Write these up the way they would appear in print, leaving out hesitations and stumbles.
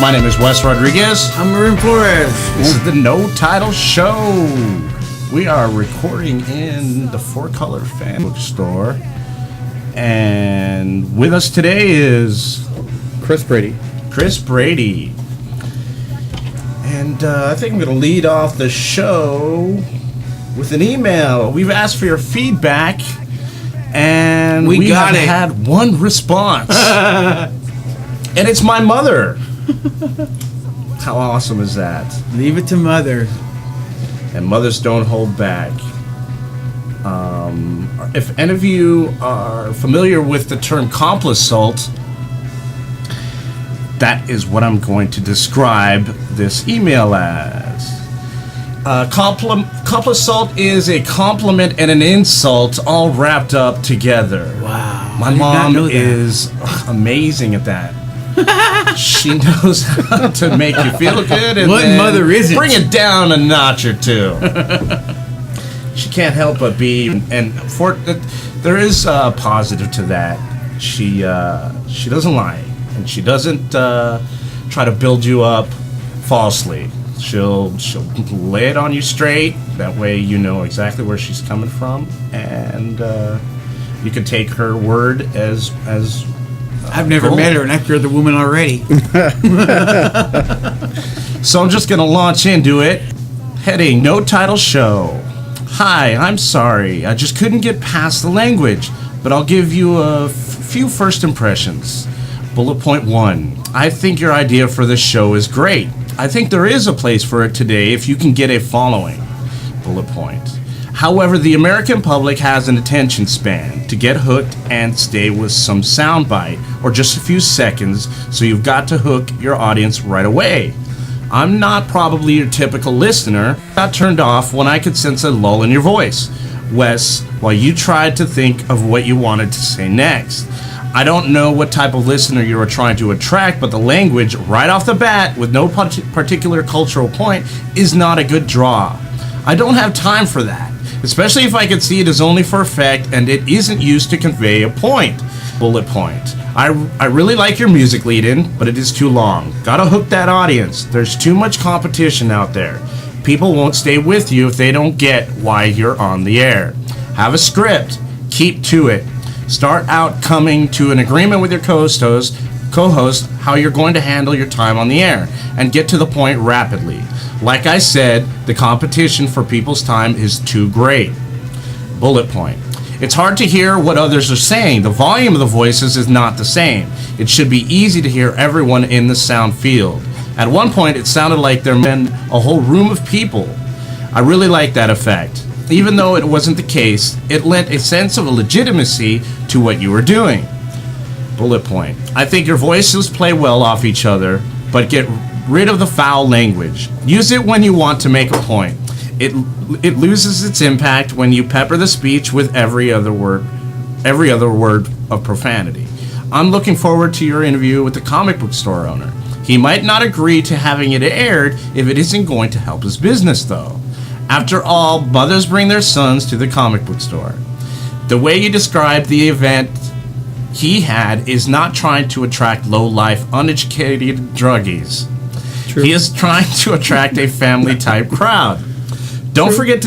My name is Wes Rodriguez. I'm Marin Flores. This is the No Title Show. We are recording in the Four Color Fan Bookstore. And with us today is Chris Brady. And I think I'm going to lead off the show with an email. We've asked for your feedback, and we got have it. had one response. And it's my mother. How awesome is that? Leave it to Mother. And mothers don't hold back. If any of you are familiar with the term complisalt, that is what I'm going to describe this email as. Complisalt is a compliment and an insult all wrapped up together. Wow. My I did not mom know that. is amazing at that. She knows how to make you feel good and What then mother isn't? bring it down a notch or two. She can't help but be, and there is a positive to that. She doesn't lie, and she doesn't try to build you up falsely. She'll lay it on you straight. That way you know exactly where she's coming from, and you can take her word as I've never gold. met her, and I've heard the woman already. So I'm just going to launch into it. Heading, No Title Show. Hi, I'm sorry. I just couldn't get past the language, but I'll give you a few first impressions. Bullet point 1. I think your idea for this show is great. I think there is a place for it today if you can get a following. Bullet point. However, the American public has an attention span to get hooked and stay with some soundbite or just a few seconds, so you've got to hook your audience right away. I'm not probably your typical listener. I got turned off when I could sense a lull in your voice, Wes, while you tried to think of what you wanted to say next. I don't know what type of listener you were trying to attract, but the language right off the bat with no particular cultural point is not a good draw. I don't have time for that, especially if I can see it as only for effect and it isn't used to convey a point. Bullet point. I really like your music lead-in, but it is too long. Gotta hook that audience. There's too much competition out there. People won't stay with you if they don't get why you're on the air. Have a script. Keep to it. Start out coming to an agreement with your co-host how you're going to handle your time on the air, and get to the point rapidly. Like I said, the competition for people's time is too great. Bullet point. It's hard to hear what others are saying. The volume of the voices is not the same. It should be easy to hear everyone in the sound field. At one point, it sounded like there been a whole room of people. I really like that effect. Even though it wasn't the case, it lent a sense of legitimacy to what you were doing. Bullet point. I think your voices play well off each other, but get rid of the foul language. Use it when you want to make a point. It loses its impact when you pepper the speech with every other word of profanity. I'm looking forward to your interview with the comic book store owner. He might not agree to having it aired if it isn't going to help his business, though. After all, mothers bring their sons to the comic book store. The way you described the event he had is not trying to attract low-life, uneducated druggies. True. He is trying to attract a family-type crowd. Don't forget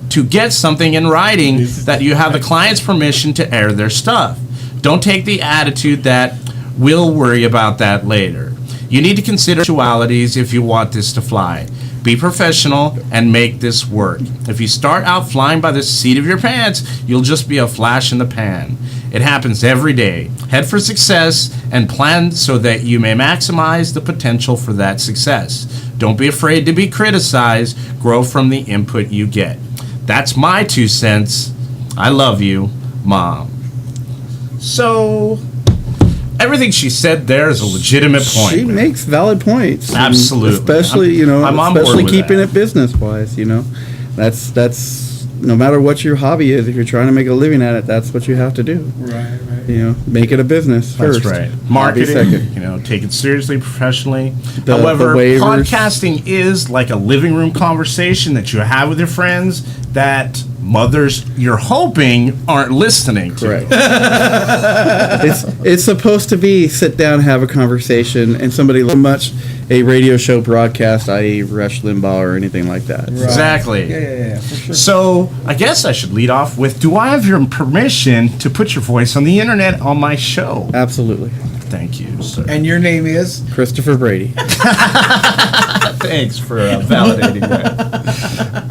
to get something in writing that you have the client's permission to air their stuff. Don't take the attitude that we'll worry about that later. You need to consider actualities if you want this to fly. Be professional and make this work. If you start out flying by the seat of your pants, you'll just be a flash in the pan. It happens every day. Head for success and plan so that you may maximize the potential for that success. Don't be afraid to be criticized. Grow from the input you get. That's my 2 cents. I love you, Mom. So, everything she said there is a legitimate point. She makes valid points. Absolutely. Especially, I'm on board especially with keeping that. it business-wise, That's no matter what your hobby is, if you're trying to make a living at it, that's what you have to do. Right. Make it a business first. That's right. Hobby Marketing, second. take it seriously, professionally. The However, waivers. podcasting is like a living room conversation that you have with your friends that mothers you're hoping aren't listening to. Correct. it's supposed to be sit down, have a conversation, and somebody much a radio show broadcast, i.e. Rush Limbaugh or anything like that. Right. Exactly. Yeah, for sure. So I guess I should lead off with, do I have your permission to put your voice on the internet on my show? Absolutely. Thank you, sir. And your name is? Christopher Brady. Thanks for validating that.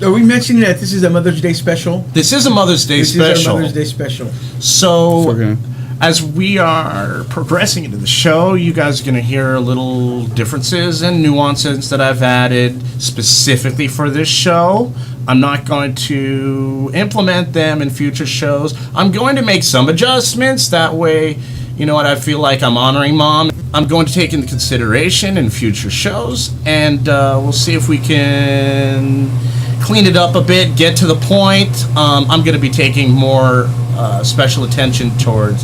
Are we mentioning that this is a Mother's Day special? This is a Mother's Day This special. is our Mother's Day special. So, Okay. as we are progressing into the show, you guys are going to hear little differences and nuances that I've added specifically for this show. I'm not going to implement them in future shows. I'm going to make some adjustments. That way, you know what, I feel like I'm honoring Mom. I'm going to take into consideration in future shows, and we'll see if we can clean it up a bit, get to the point. I'm going to be taking more special attention towards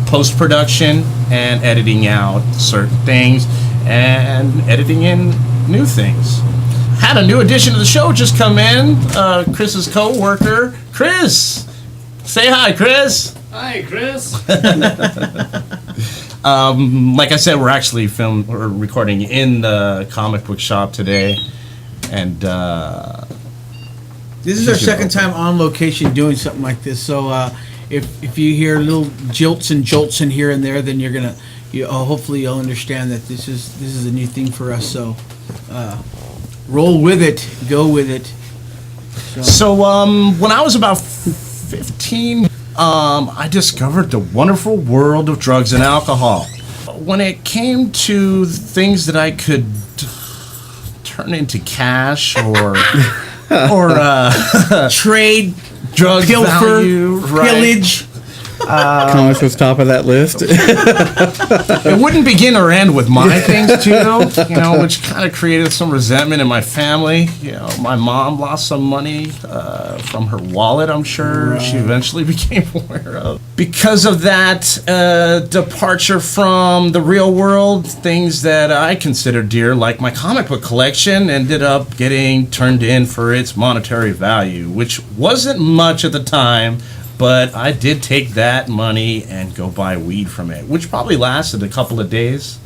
post-production and editing out certain things and editing in new things. Had a new addition to the show just come in, Chris's co-worker, Chris. Say hi, Chris. Hi, Chris. Like I said, we're actually recording in the comic book shop today, and This is our second time on location doing something like this. So if you hear little jilts and jolts in here and there, then you're gonna, hopefully you'll understand that this is a new thing for us. So roll with it, go with it. So, when I was about 15, I discovered the wonderful world of drugs and alcohol. When it came to things that I could turn into cash or Trade, drug pilfer, value, right? pillage. Comics was top of that list. It wouldn't begin or end with my things too, which kind of created some resentment in my family. My mom lost some money from her wallet, I'm sure she eventually became aware of. Because of that departure from the real world, things that I considered dear, like my comic book collection, ended up getting turned in for its monetary value, which wasn't much at the time. But I did take that money and go buy weed from it, which probably lasted a couple of days.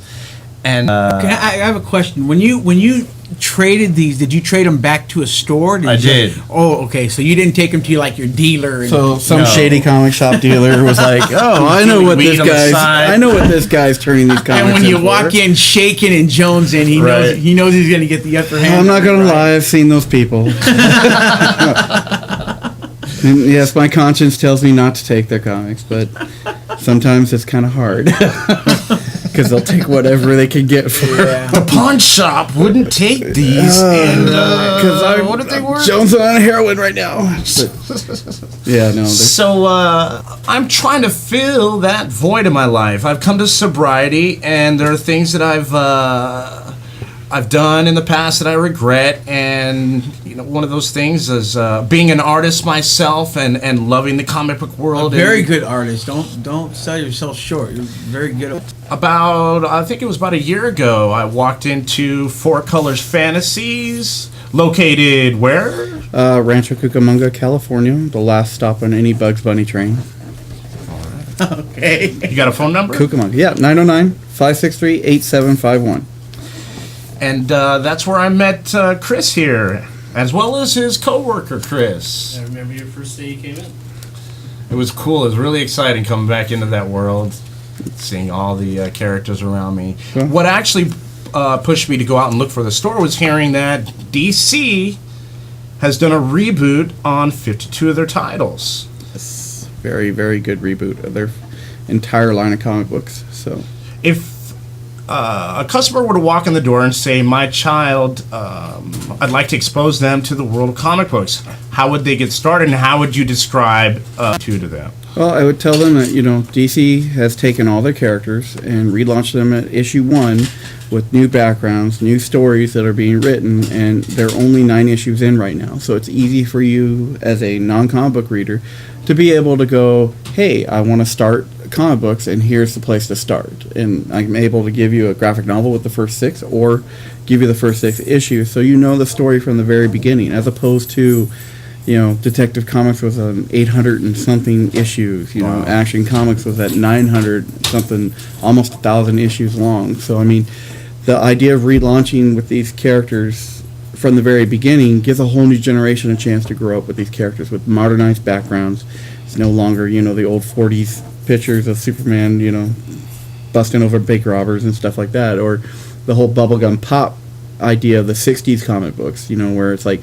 And I have a question. When you traded these, did you trade them back to a store? I did. Oh, okay. So you didn't take them to like your dealer. And, So some No. shady comic shop dealer was like, "Oh, I know what Weed this on the guy's. side. I know what this guy's turning these comics." and when you in walk for." in shaking and Jones in, he Right. knows he's going to get the upper hand. I'm not gonna lie, I've seen those people. And yes, my conscience tells me not to take their comics, but sometimes it's kind of hard because they'll take whatever they can get for. Yeah. the pawn shop wouldn't take these. What did they work? Jones on heroin right now. But, yeah, no. So I'm trying to fill that void in my life. I've come to sobriety, and there are things that I've done in the past that I regret, and one of those things is being an artist myself and loving the comic book world. Very and good artist. Don't sell yourself short. You're very good. I think it was about a year ago, I walked into Four Colors Fantasies, located where? Rancho Cucamonga, California, the last stop on any Bugs Bunny train. Okay. You got a phone number? Cucamonga, yeah, 909-563-8751. And that's where I met Chris here, as well as his coworker Chris. I remember your first day you came in. It was cool. It was really exciting coming back into that world, seeing all the characters around me. Sure. What actually pushed me to go out and look for the store was hearing that DC has done a reboot on 52 of their titles. Yes, very, very good reboot of their entire line of comic books. So, If a customer were to walk in the door and say, "My child, I'd like to expose them to the world of comic books," how would they get started, and how would you describe two to them? well, I would tell them that DC has taken all their characters and relaunched them at issue 1 with new backgrounds, new stories that are being written, and they're only 9 issues in right now. So it's easy for you as a non-comic book reader to be able to go, "Hey, I want to start comic books, and here's the place to start. And I'm able to give you a graphic novel with the first 6, or give you the first 6 issues, so you know the story from the very beginning, as opposed to, Detective Comics was on 800 and something issues. Wow. Action Comics was at 900 something, almost 1,000 issues long. So I mean, the idea of relaunching with these characters from the very beginning gives a whole new generation a chance to grow up with these characters with modernized backgrounds. It's no longer, the old 40s pictures of Superman, busting over bank robbers and stuff like that, or the whole bubblegum pop idea of the 60s comic books, where it's like,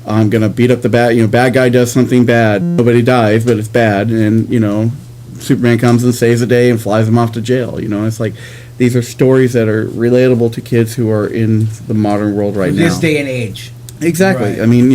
I'm going to beat up the bad guy does something bad, nobody dies, but it's bad, and, Superman comes and saves the day and flies him off to jail. It's like, these are stories that are relatable to kids who are in the modern world right now. This day and age. Exactly. Right. I mean,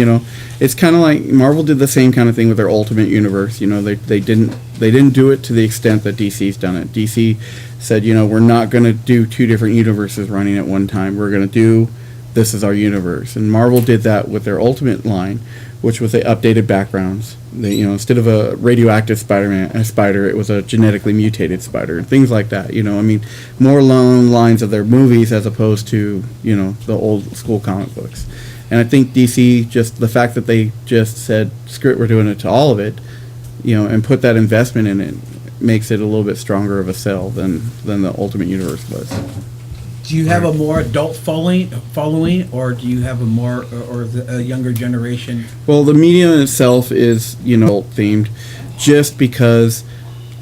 it's kind of like Marvel did the same kind of thing with their Ultimate Universe. They didn't do it to the extent that DC's done it. DC said, we're not going to do 2 different universes running at one time. We're going to do, this is our universe. And Marvel did that with their Ultimate line, which was they updated backgrounds. They, instead of a radioactive spider, it was a genetically mutated spider, and things like that. I mean, more along the lines of their movies as opposed to, the old school comic books. And I think DC, just the fact that they just said, screw it, we're doing it to all of it, and put that investment in it, makes it a little bit stronger of a sell than the Ultimate Universe was. Do you have a more adult following, or do you have a more a younger generation? Well, the medium itself is, adult themed, just because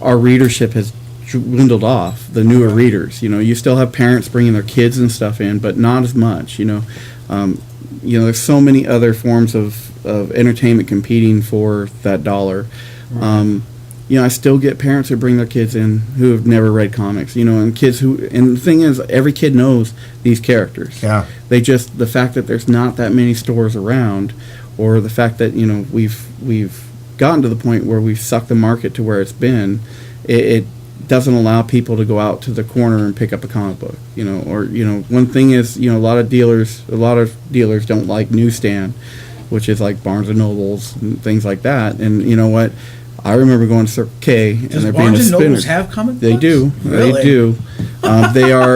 our readership has dwindled off. The newer readers, you still have parents bringing their kids and stuff in, but not as much. There's so many other forms of entertainment competing for that dollar. Right. I still get parents who bring their kids in who have never read comics, and kids and the thing is, every kid knows these characters. Yeah. The fact that there's not that many stores around, or the fact that, we've gotten to the point where we've sucked the market to where it's been, it doesn't allow people to go out to the corner and pick up a comic book, one thing is, a lot of dealers don't like newsstand, which is like Barnes and Nobles and things like that. And you know what? I remember going to Circle K and Does there being a Barnes and spinner. Nobles have comic They books? do. Really? They do.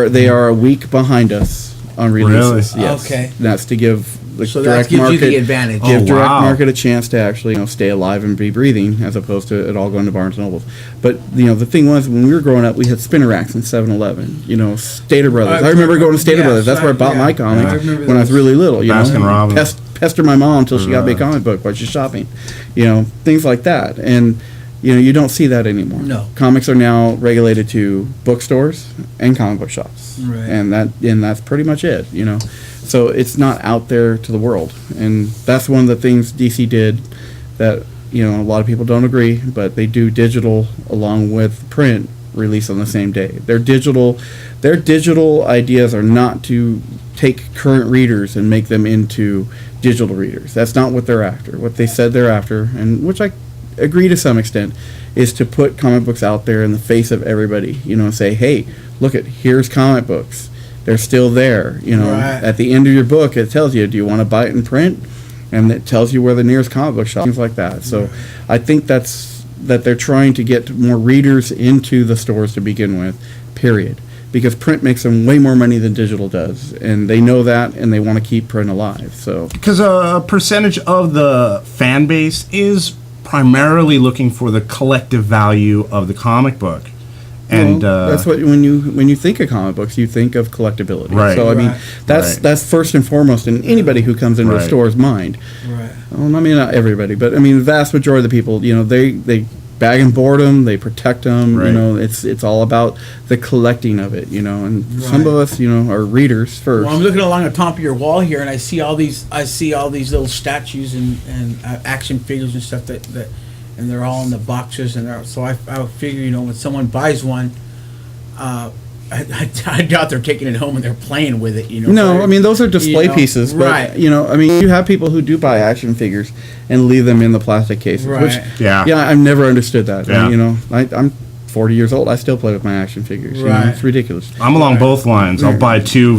They are a week behind us on releases. Really? Yes. Okay. And that's to give the So that direct gives market you the advantage. give Oh, direct wow. market a chance to actually stay alive and be breathing, as opposed to it all going to Barnes and Nobles. But the thing was, when we were growing up, we had spinner racks in 7-Eleven. Stater Brothers. I remember going to Stater Yes, Brothers. That's where I bought my comics I remember when I was those. really little. Baskin Robbins. Pester my mom until she got me a comic book while she's shopping. Things like that. And you don't see that anymore. No. Comics are now regulated to bookstores and comic book shops. Right. And that's pretty much it, So it's not out there to the world. And that's one of the things DC did that, a lot of people don't agree, but they do digital along with print release on the same day. Their digital ideas are not to take current readers and make them into digital readers. That's not what they're after. What they said they're after, and which I agree to some extent, is to put comic books out there in the face of everybody, and say, hey, here's comic books. They're still there, Right. At the end of your book, it tells you, do you want to buy it in print? And it tells you where the nearest comic book shop, things like that. So I think that they're trying to get more readers into the stores to begin with, period. Because print makes them way more money than digital does. And they know that, and they want to keep print alive. So Because a percentage of the fan base is primarily looking for the collective value of the comic book. And that's what when you think of comic books, you think of collectability. Right. So I mean, Right. that's first and foremost in anybody who comes into a Right. store's mind. Right. Well, I mean, not everybody, but I mean, the vast majority of the people, they bag and board them, they protect them. Right. It's all about the collecting of it. And some of Right. us, are readers first. Well, I'm looking along the top of your wall here, and I see all these little statues and action figures and stuff that and they're all in the boxes, and so I figure, when someone buys one, I doubt they're taking it home and they're playing with it. No, I mean, those are display you know, pieces, but right. I mean, you have people who do buy action figures and leave them in the plastic cases, which Right. Yeah. I've never understood that. Yeah. I'm 40 years old. I still play with my action figures. Right. It's ridiculous. I'm along both lines. I'll buy 2